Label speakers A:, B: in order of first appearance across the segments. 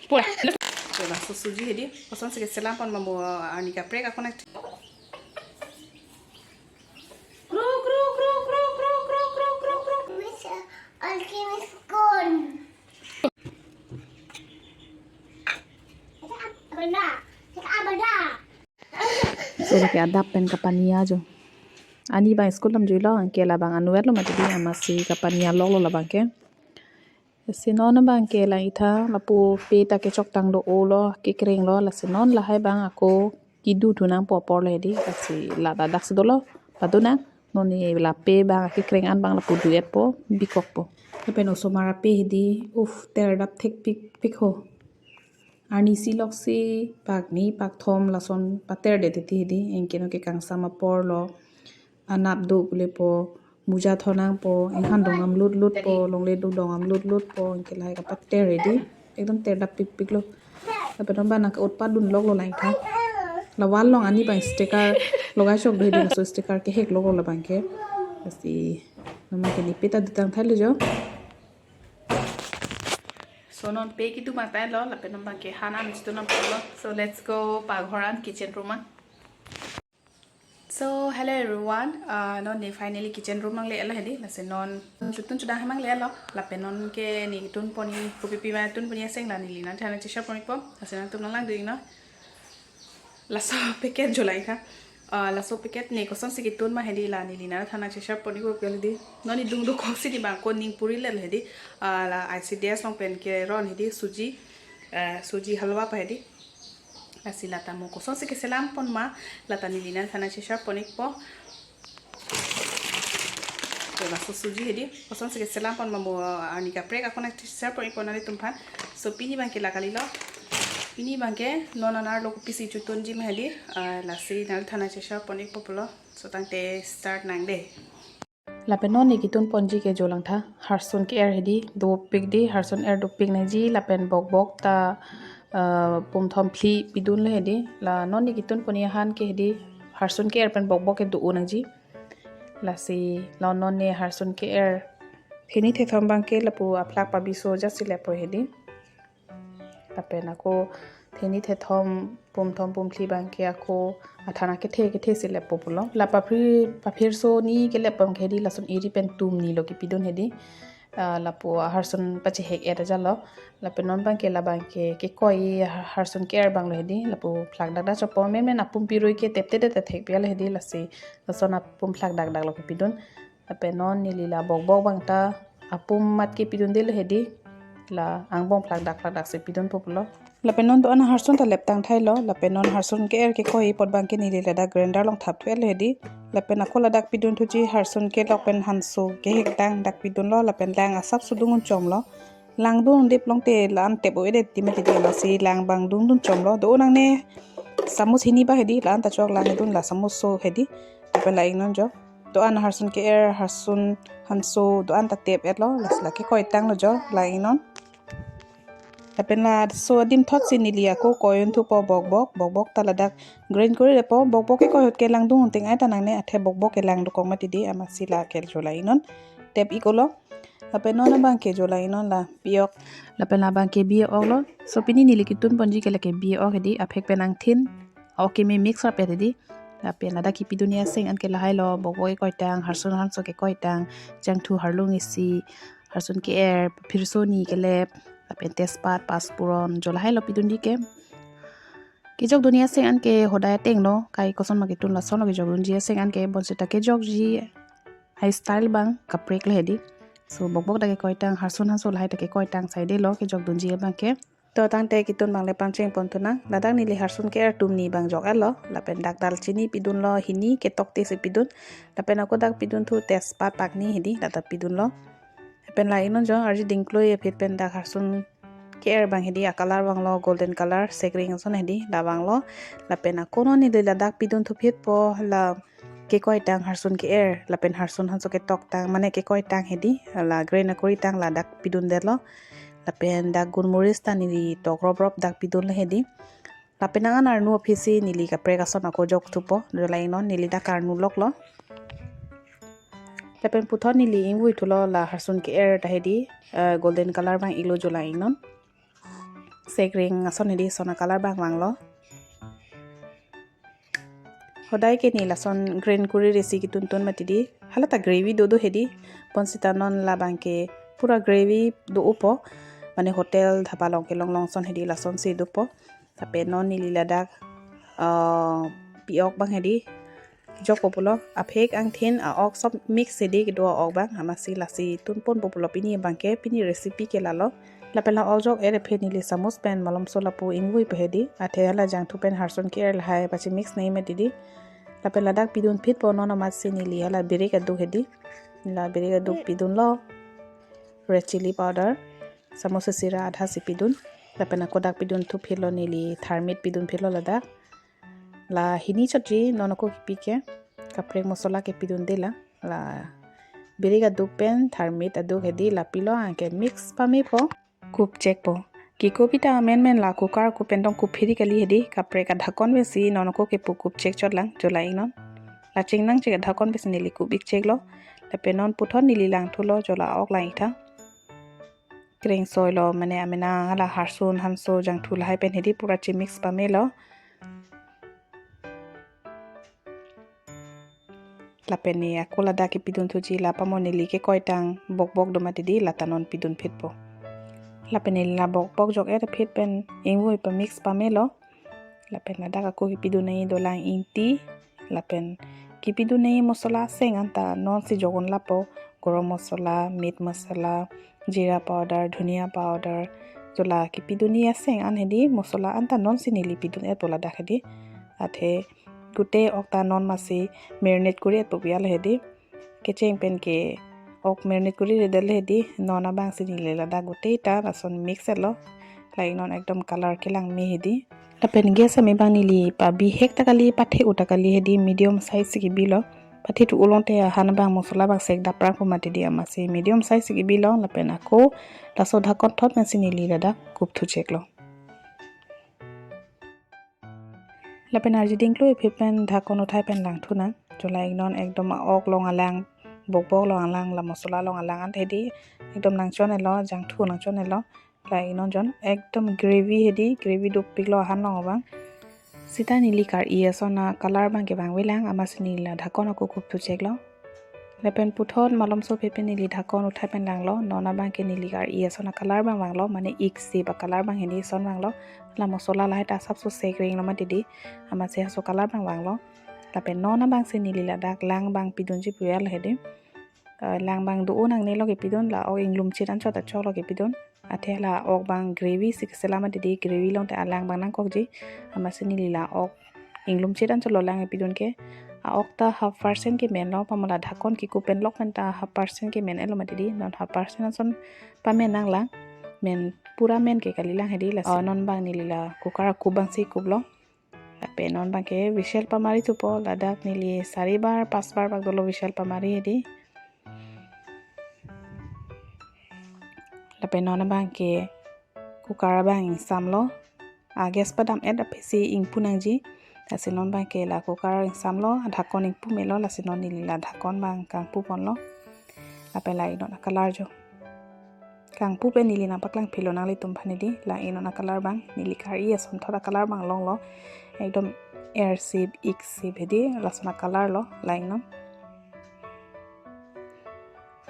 A: Pula. Coba suji jadi. Kosong sikit selam pon mambo ani kaprek aku nak. Kru kru kru kru kru kru kru kru kru.
B: Miss Alchemist Corn. Benda. Cakap benda.
C: So laki adap pen kapania jo. Ani bang school lam julo anke la bang anuel lo mati di amasi kapania lo la bang ke. Sinon bang ke la ita la pu pe ta ke chok tang do o lo ke kring lo la sinon la hai bang ako kidu tu nang po por le di kasi la da dak do lo pa do nang no ni la pe bang ke kring an bang la pu duet po bikok po. Pen oso mara pe di uf ter dap thek pik ho. Ani silok si pak ni pak thom lason pater de ti di enke no ke kang sama por lo anap do bule po muja thonang po enghan dongam lut po longle do dongam lut po enke lai ka pater ready ekdom ter dap pik lo tapi nomba nak utpad dun log lo lai tha la wal long ani ba sticker logai shop de so sticker ke hek logo la banke asi nama ke ni peta dutang thale jo.
A: So non pe kitu matai lo la penom bang ke hana mistu nam lo. So let's go paghoran kitchen room. So hello everyone. Non ni finally kitchen room mang le ala hedi la se non chutun chuda hamang le lo la penon ke ni tun poni kopi pi ma tun poni seng la ni lina thana chisha poni pom la se non tum lang ding no la so packet jolai kha la so packet ne ko son sikitun ma hedi la ni lina thana chisha poni ko pel di no ni dung do ko si di bang ko ning puri le hedi la ICDS long pen ke ron hedi suji halwa pa hedi asi lata mo ko son sikit selam pon ma lata ni lina thana chisha poni po coba suji hedi ko son sikit selam pon ma mo ani ka prek ako nak chisha poni ko na tum phan so pini bang ke la kali lo ini bangke nonanar loko pisi chutun jim heli la si nal thana chisha poni populo so tangte start nang de
C: la penon ni kitun ponji ke jolang tha harsun ke air hedi do pik di harsun air do pik na ji la pen bok ta pum thom phli pidun le hedi la non ni kitun poni han ke hedi harsun ke air pen bok ke du unang ji la si la non ne harsun ke air pheni the thom bang ke la pu aplak pa biso ja sile po hedi la pen ako theni the thom pum phli bang ke ako athana ke the sile po pulo la pa phir so ni ke le pam khedi la sun iri pen tum ni lo ki pidon hedi la po harsun pache hek eta jalo la penon bang ke la bang ke koi harsun ke er bang lo hedi la po flak dak da chopo men apum piroi ke tepte de thek pial hedi la se la son apum flak dak lo ki pidon la penon ni lila bok bang ta apum mat ke pidon de lo hedi la angbong flak dak se pidon populo la penon to ana harsun ta leptang thailo la penon harsun ke er ke koi pot bang ke ni le da grinder long thap thwel hedi la pen akola dak pidun thuji harsun ke lok pen hanso ke hek dang dak pidun lo la pen lang asap sudungun chom lo lang dung dip long te lan te bo ede timeti de la si lang bang dung chom lo do nang ne samus hini ba hedi lan ta chok lang dun la samus so hedi pen la ingnon jo do an harsun ke er harsun hanso do an ta tep et lo la ke koi tang lo jo la ingnon pen la so dim thot sinilia ko koyun thu po bok taladak green kori le po bok ke koyot ke lang dung ting ai tanang ne athe bok ke lang do kong mati di amasila kel jola inon tep ikolo ape non bang ke jola inon la biok la pen la bang ke biok lo so pini ni likitun ponji ke la ke biok hedi aphek penang thin oke me mix up hedi la pen la da ki pidunia sing an ke la hai lo bok ke koitang harsun hanso ke koitang jang thu harlung isi harsun ke air phirsoni ke lep apen tespat paspuron jolahai lo pidun di ke kijok dunia sing an ke hodaya teng no kai koson ma kitun la sono ke jok dunia sing an ke bonseta ke jok ji ai style bang kaprek le hedi so bok da ke koitang harsun hanso lahai ta ke koitang sai de lo ke jok dunia bang ke to tang te kitun bang le pancheng pontuna ladang ni le harsun ke tum ni bang jok alo la pen dak dal chini pidun lo hini ke tok te se pidun la pen ako dak pidun thu tespat pak ni hedi la pidun lo pen la inon jo arji dingklo ye phit pen da harsun care bang hedi a color bang lo golden color sekring son hedi la bang lo la pen kono ni le dak pidun thu phit po la ke koi tang harsun ke air la pen harsun hanso ke tok tang mane ke koi tang hedi la green kori tang la dak pidun de lo la pen dak gunmuris ta ni tok rob dak pidun le hedi la pen an ar nu ofisi ni li ka prekason ako jok thu po la inon ni li dak ar nu lok lo pen puthon ni li ingui thulo la harsun ke air ta hedi golden color bang ilo jola inon segring ason hedi sona color bang wanglo hodai ke ni lason green kuri resi ki tuntun matidi halata gravy do hedi ponsita non la bangke pura gravy do upo mane hotel dhaba long son hedi lason si dupo tape non ni liladak piok bang hedi jok populo aphek ang thin a ok sob mix hedi ki do ok bang hamasi lasi tunpon populo pini bangke pini recipe ke lalo lapela oljok ere pheni li samus pen malom sola pu ingui pehedi athe hala jang thu pen harson ke er hai pachi mix nei me didi lapela dak pidun phit po non ma sini li hala beri ka du hedi la beri ka du pidun lo red chili powder samosa sira adha si pidun lapena kodak pidun thu philo nili thermit pidun philo lada la hini chotri nonoko pike kapre mosola ke pidun dela la beri ka du pen thermit adu hedi lapilo anke mix pami po kup check po ki kopita men la kukar ku pendong ku phiri kali hedi kapre ka dhakon besi nonoko ke pu kup check chotlang jolai non la chingnang che dhakon besi nili ku big check lo la penon puthon nili lang thulo jola ok lai tha kring soilo mane amena hala harsun hanso jang thul hai pen hedi pura chi mix pamelo la peni akola da ki pidun thuji la pamoni like koitang bok do matidi la tanon pidun phitpo la peni la bok jok era phit pen ingwoi pa mix pamelo la pen la da ko ki pidun nei do lang inti la pen ki pidun nei mosola seng anta non si jogon lapo gorom mosola meat masala jira powder dhuniya powder jola ki pidunia seng an hedi mosola anta non si nili pidun e tola da hedi athe gute okta non masi marinate kuri et popia le hedi kecheng pen ke ok marinate kuri re dal hedi nona bang si nili la da gute ta rason mix elo lai non ekdom color kelang me hedi ta pen gas me bang nili pa bi hek takali pathe utakali hedi medium size ki bilo pathi tu ulonte han bang mosola bang sek dapra ko mati dia masi medium size ki bilo la pen ako la so dhakon thot me si nili la da kup thu cheklo lapen arji dinglo pen dhakon uthai pen lang thuna jolai non ekdom ok long alang bok long alang la mosola long alang an hedi ekdom nangchon elo jang thu nangchon elo lai non jon ekdom gravy hedi gravy do piklo han long bang sita nili kar iasona color bang ke bang welang amasini la dhakon ko kup thu cheklo lapen puthon malom so pepe nili dhakon uthai pen lang lo nona bang ke nili kar iasona color bang lo mane iksi ba color bang hedi son bang lo la mosola la ta sab so segring lama didi ama se so color bang lo la pen nona bang se nili la dak lang bang pidun ji puyal hedi lang bang du nang ne lo ke pidun la o inglum chiran chota cholo ke pidun athe la ok bang gravy sikse lama didi gravy long ta lang bang nang kok ji ama se nili la ok inglum chiran cholo lang ke pidun ke okta 1/2% ke men lo pamala dhakon ki kupen lok pen ta 1/2% ke men elo matidi non 1/2% son pamen nang lang men pura men ke kalila hedi la non bang nili la kukara kubang si kublo la pe non bang ke vishal pamari tupo la dak nili 4 bar 5 bar bag dolo vishal pamari hedi la pe non bang ke kukara bang samlo gas padam ed apesi ingpunang ji la sinon bang ke la kukara samlo dhakon ingpu melo la sinon nili la dhakon bang kang pu ponlo la pe la inon color jo kang pu pe nili na paklang philo na le tum phani di la inon color bang nili kari ason thoda color bang long lo ekdom air sip ik sip hedi la sona color lo la inon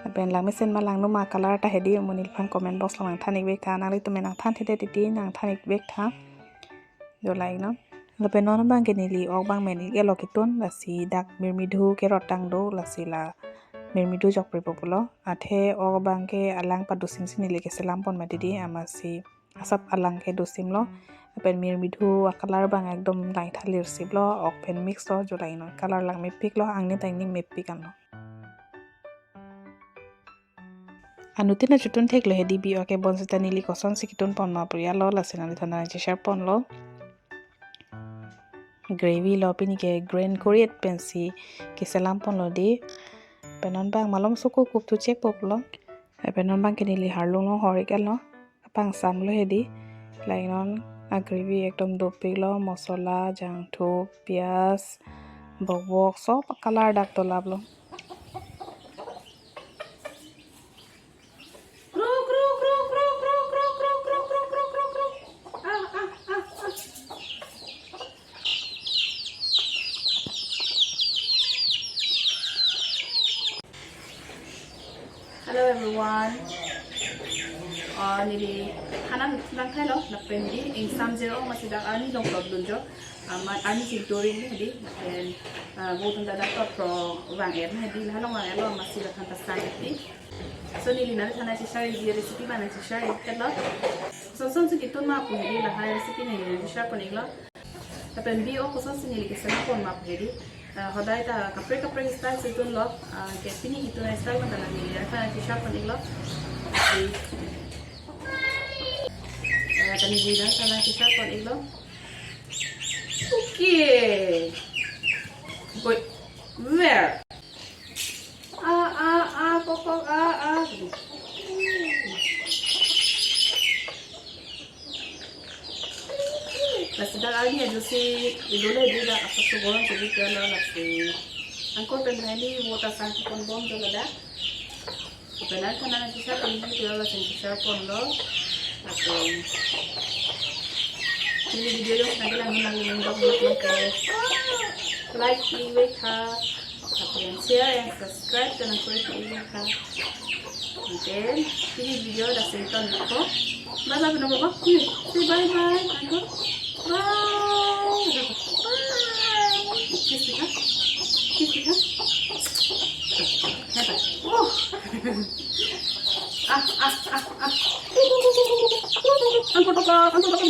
C: la pen la mesen ma lang no ma color ta hedi monil phang comment box lang thanik bek tha na le tum nang than thede ti nang thanik bek tha do la inon la pen non bang ke nili ok bang men ke lo kitun la si dak mirmidhu ke rotang do la si la mirmidhu jok pre populo athe ok bang ke alang pa dusim si nili ke selam pon matidi amasi asap alang ke dusim lo pen mirmidhu color bang ekdom lai thalir siblo ok pen mix lo jolai no color lang me pik lo angni tangni me pikan lo anutina jutun thek lo hedi bi oke bonsita nili koson sikitun pon ma priya lo la sinali thana cheshar pon lo gravy lo pini ke grain koreat pensi ke selam pon lo di penon bang malom suku kup tu check poplo penon bang ke nili harlung lo horikel no pang sam lo hedi lainon a gravy ekdom do pilo mosola jang thu pias bok sob color dak to lablo
A: 1 nili hanan lang thay lo na pen di in sam zero masih dak ani long problem jo mat ani sin touring ni di and go tun da to pro wang er ni di la long wang er lo masih dak kan pasai di so nili na thana chi share di recipe mana chi share ket lo so son se kitun ma pu di la ha recipe ni di share pon iglo ta pen bi o ko son se nili ke sana pon ma pu di hodai ta kapre style se tun lo ke pini kitun style ma ta nili na thana chi share pon iglo tani gila sana kita pon iglo. Okay. Wait. Where? Pokok Lah sedang lagi aja sih. Idole dia dah apa tu bohong jadi kalau lagi. Angkor penghali water santi pon bom juga dah. Kebenaran kan anak kita ini kalau lagi kita pon lo. Ini video yang nanti lang nang like i ha share and subscribe dan kulit i ha then ini video dah senton ko bye bye na baba say bye bye angko bye kiss ha oh angko